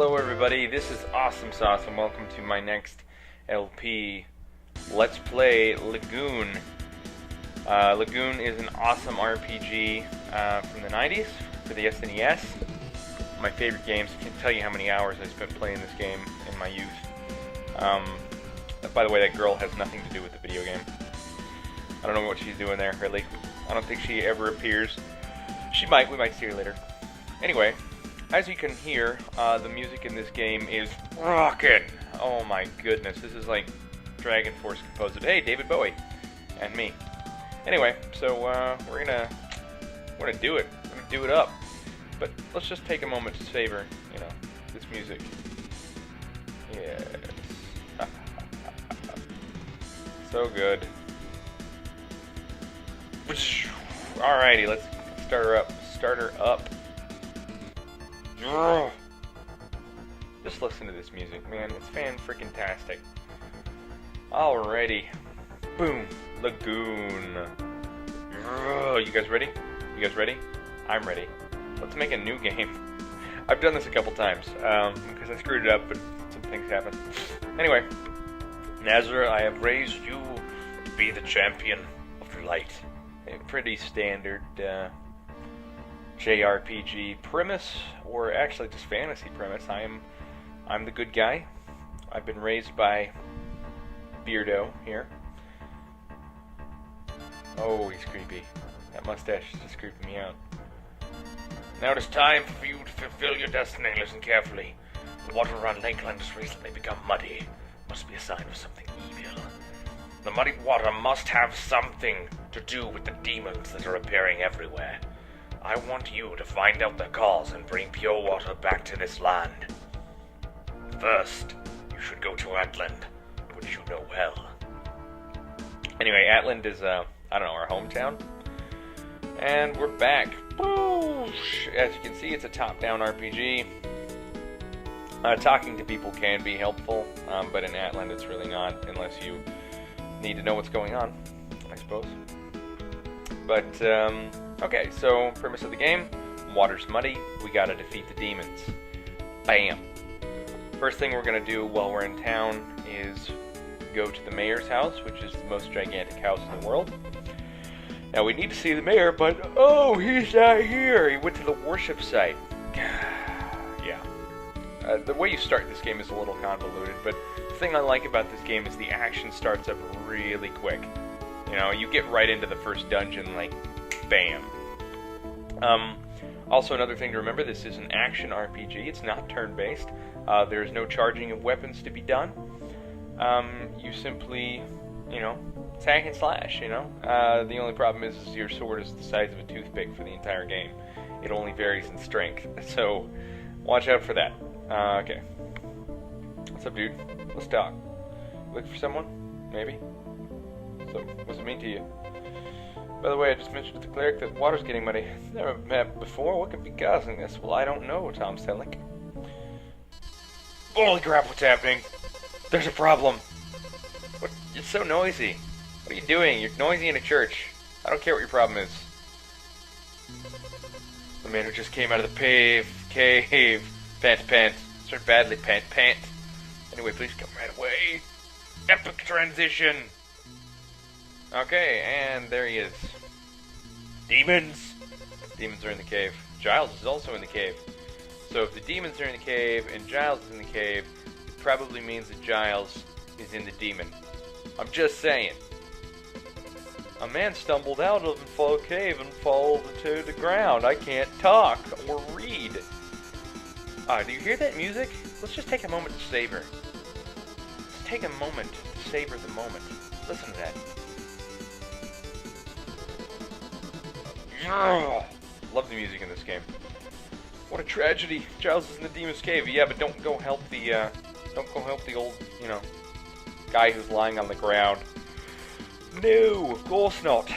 Hello everybody, this is Awesome Sauce and welcome to my next LP. Let's play Lagoon. Lagoon is an awesome RPG from the 90s for the SNES. My favorite games. I can't tell you how many hours I spent playing this game in my youth. By the way, that girl has nothing to do with the video game. I don't know what she's doing there, really. I don't think she ever appears. She might, we might see her later. Anyway, as you can hear, the music in this game is rockin'. Oh my goodness, this is like Dragon Force composed of, hey, David Bowie, and me. Anyway, so we're gonna do it. We're gonna do it up. But let's just take a moment to savor, you know, this music. Yes. So good. Alrighty, let's start her up. Start her up. Just listen to this music, man. It's fan-freaking-tastic. Alrighty. Boom. Lagoon. You guys ready? You guys ready? I'm ready. Let's make a new game. I've done this a couple times, because I screwed it up, but some things happen. Anyway. Nazareth, I have raised you to be the champion of light. A pretty standard, JRPG premise, or actually just fantasy premise. I'm the good guy. I've been raised by Beardo here. Oh, he's creepy. That mustache is just creeping me out. Now it is time for you to fulfill your destiny. Listen carefully. The water around Lakeland has recently become muddy. Must be a sign of something evil. The muddy water must have something to do with the demons that are appearing everywhere. I want you to find out their cause and bring pure water back to this land. First, you should go to Atland, which you know well. Anyway, Atland is, I don't know, our hometown. And we're back. Boosh! As you can see, it's a top-down RPG. Talking to people can be helpful, but in Atland it's really not, unless you need to know what's going on, I suppose. But, okay, so premise of the game, water's muddy, we gotta defeat the demons. Bam! First thing we're gonna do while we're in town is go to the mayor's house, which is the most gigantic house in the world. Now we need to see the mayor, but, oh, he's not here! He went to the worship site. Yeah. The way you start this game is a little convoluted, but the thing I like about this game is the action starts up really quick. You know, you get right into the first dungeon, like, bam. Also, another thing to remember, this is an action RPG. It's not turn-based. There's no charging of weapons to be done. You simply, you know, hack and slash, you know. The only problem is your sword is the size of a toothpick for the entire game. It only varies in strength, so watch out for that. Okay. What's up, dude? Let's talk. Look for someone? Maybe? So, what's it mean to you? By the way, I just mentioned to the cleric that the water's getting muddy. Never met before. What could be causing this? Well, I don't know, Tom Selleck. Holy crap, what's happening? There's a problem. What? It's so noisy. What are you doing? You're noisy in a church. I don't care what your problem is. The man who just came out of the cave. Pant. Start badly, pant. Anyway, please come right away. Epic transition. Okay, and there he is. Demons! Demons are in the cave. Giles is also in the cave. So if the demons are in the cave and Giles is in the cave, it probably means that Giles is in the demon. I'm just saying. A man stumbled out of the cave and fell to the ground. I can't talk or read. Do you hear that music? Let's just take a moment to savor. Let's take a moment to savor the moment. Listen to that. Love the music in this game. What a tragedy. Giles is in the demon's cave. Yeah, but don't go help the old, you know, guy who's lying on the ground. No, of course not.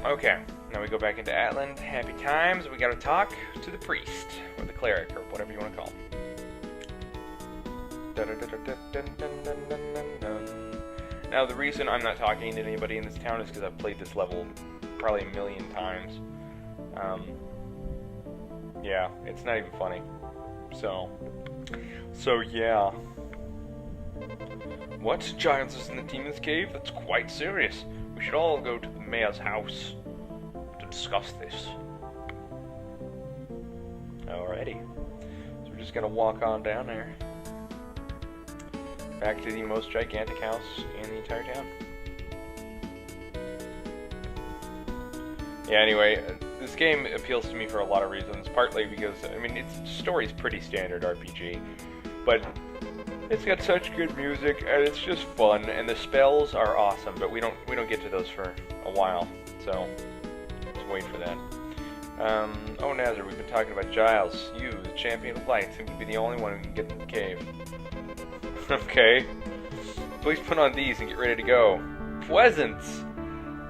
Okay, now we go back into Atland. Happy times. We gotta talk to the priest, or the cleric, or whatever you want to call him. Now, the reason I'm not talking to anybody in this town is because I've played this level probably a million times. Yeah, it's not even funny. So yeah. What? Giles is in the demon's cave? That's quite serious. We should all go to the mayor's house to discuss this. Alrighty. So we're just gonna walk on down there. Back to the most gigantic house in the entire town. Yeah, anyway, this game appeals to me for a lot of reasons. Partly because, I mean, its story's pretty standard RPG, but it's got such good music and it's just fun, and the spells are awesome. But we don't get to those for a while, so let's wait for that. Oh, Nazar, we've been talking about Giles. You, the champion of light, seem to be the only one who can get in the cave. Okay. Please put on these and get ready to go. Pleasants!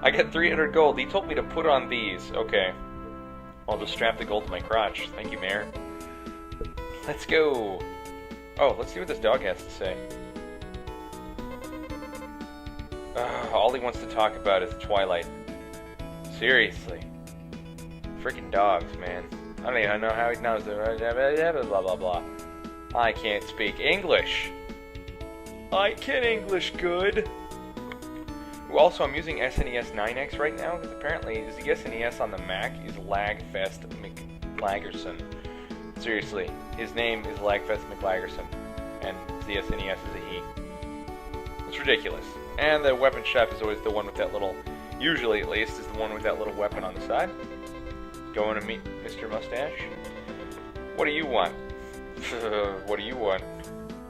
I get 300 gold. He told me to put on these. Okay. I'll just strap the gold to my crotch. Thank you, Mayor. Let's go. Oh, let's see what this dog has to say. All he wants to talk about is Twilight. Seriously. Freaking dogs, man. I don't even know how he knows it. Blah, blah, blah. I can't speak English. I can English good. Also, I'm using SNES 9X right now, because apparently the SNES on the Mac is Lagfest McLagerson. Seriously, his name is Lagfest McLagerson, and the SNES is a he. It's ridiculous. And the weapon shop is always the one with that little, usually at least, is the one with that little weapon on the side. Going to meet Mr. Mustache. What do you want? What do you want?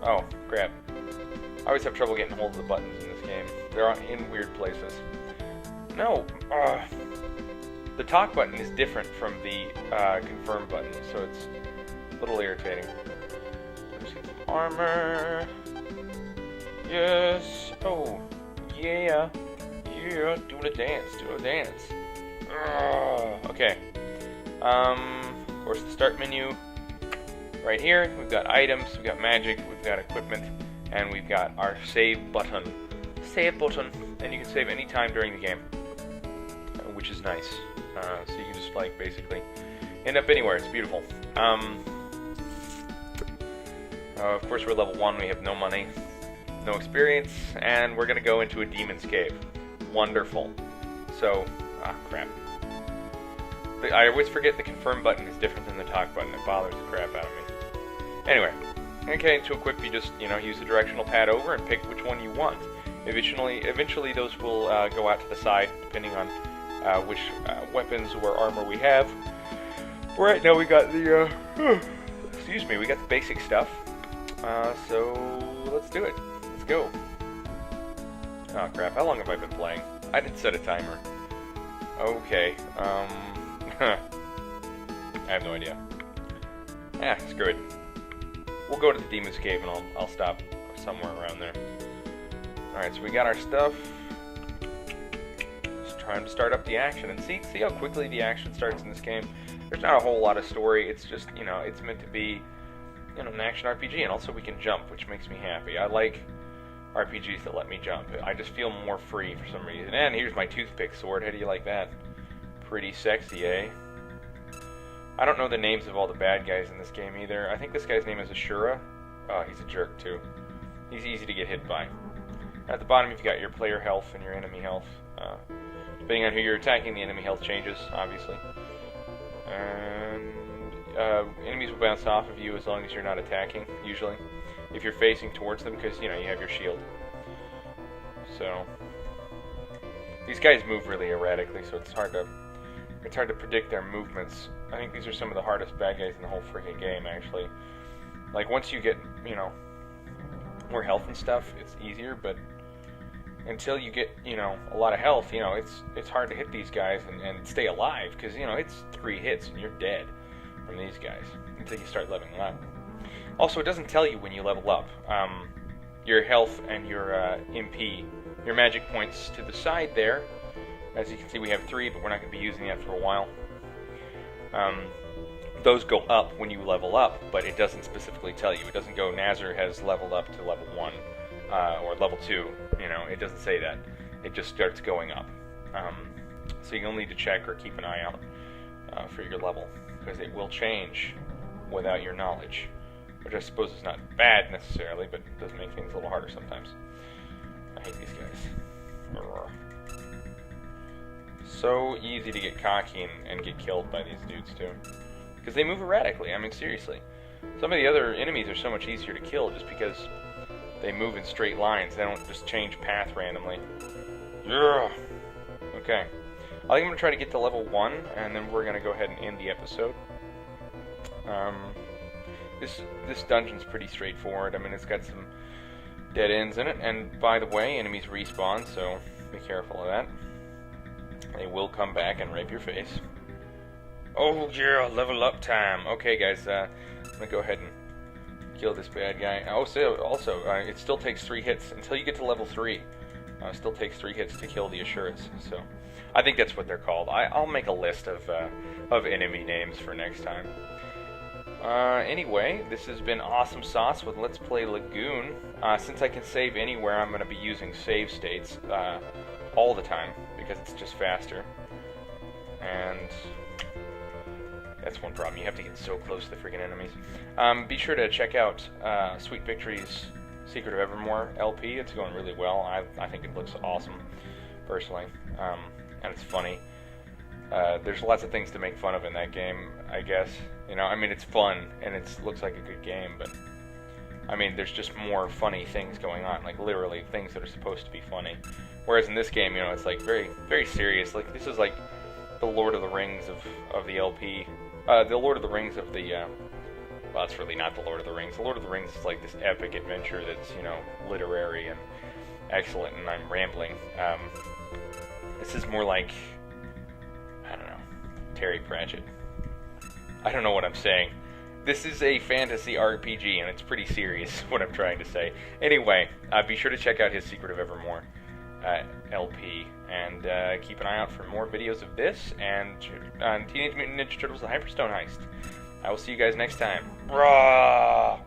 Oh, crap. I always have trouble getting hold of the buttons in this game. They're in weird places. No, the talk button is different from the confirm button, so it's a little irritating. Let's get some armor. Yes. Oh, yeah. Yeah, doing a dance, Okay. Of course, the start menu. Right here, we've got items, we've got magic, we've got equipment, and we've got our save button. Save button, and you can save any time during the game, which is nice. So you can just, like, basically end up anywhere. It's beautiful. Of course, we're level 1. We have no money, no experience, and we're gonna go into a demon's cave. Wonderful. So, crap. I always forget the confirm button is different than the talk button. It bothers the crap out of me. Anyway, okay, to equip, you just, use the directional pad over and pick which one you want. Eventually those will go out to the side, depending on which weapons or armor we have. Right now we got the, we got the basic stuff. So, let's do it. Let's go. Oh, crap. How long have I been playing? I didn't set a timer. Okay, I have no idea. Screw it. We'll go to the Demon's Cave and I'll stop somewhere around there. Alright, so we got our stuff. Just trying to start up the action and see how quickly the action starts in this game. There's not a whole lot of story. It's just, it's meant to be, an action RPG, and also we can jump, which makes me happy. I like RPGs that let me jump. I just feel more free for some reason. And here's my toothpick sword. How do you like that? Pretty sexy, eh? I don't know the names of all the bad guys in this game either. I think this guy's name is Ashura. Oh, he's a jerk too. He's easy to get hit by. At the bottom you've got your player health and your enemy health. Depending on who you're attacking, the enemy health changes, obviously. And enemies will bounce off of you as long as you're not attacking, usually. If you're facing towards them, because, you have your shield. So, these guys move really erratically, so it's hard to predict their movements. I think these are some of the hardest bad guys in the whole freaking game, actually. Like, once you get, more health and stuff, it's easier, but until you get, a lot of health, it's hard to hit these guys and stay alive, because, it's 3 hits and you're dead from these guys until you start leveling up. Also, it doesn't tell you when you level up. Your health and your MP, your magic points to the side there. As you can see, we have 3, but we're not going to be using that for a while. Those go up when you level up, but it doesn't specifically tell you. It doesn't go, Nazar has leveled up to level 1, or level 2, it doesn't say that. It just starts going up. So you'll need to check or keep an eye out for your level, because it will change without your knowledge. which I suppose is not bad necessarily, but it does make things a little harder sometimes. I hate these guys. So easy to get cocky and get killed by these dudes too, because they move erratically. I mean, seriously. Some of the other enemies are so much easier to kill just because they move in straight lines. They don't just change path randomly. Yeah. Okay. I think I'm going to try to get to level 1, and then we're going to go ahead and end the episode. This dungeon's pretty straightforward. I mean, it's got some dead ends in it, and by the way, enemies respawn, so be careful of that. They will come back and rape your face. Oh yeah, level up time. Okay, guys, I'm going to go ahead and kill this bad guy. Also, it still takes 3 hits until you get to level 3. It still takes 3 hits to kill the Assurance, so I think that's what they're called. I'll make a list of enemy names for next time. Anyway, this has been Awesome Sauce with Let's Play Lagoon. Since I can save anywhere, I'm going to be using save states all the time, because it's just faster. And that's one problem. You have to get so close to the freaking enemies. Be sure to check out Sweet Victory's Secret of Evermore LP. It's going really well. I think it looks awesome, personally. And it's funny. There's lots of things to make fun of in that game, I guess. You know, I mean, it's fun, and it looks like a good game, but I mean, there's just more funny things going on, like literally things that are supposed to be funny. Whereas in this game, you know, it's like very, very serious. Like, this is like the Lord of the Rings of the LP. The Lord of the Rings of the, well, it's really not the Lord of the Rings. The Lord of the Rings is like this epic adventure that's, you know, literary and excellent, and I'm rambling. This is more like, I don't know, Terry Pratchett. I don't know what I'm saying. This is a fantasy RPG, and it's pretty serious, what I'm trying to say. Anyway, be sure to check out his Secret of Evermore LP, and keep an eye out for more videos of this, and Teenage Mutant Ninja Turtles: The Hyperstone Heist. I will see you guys next time. Rawr!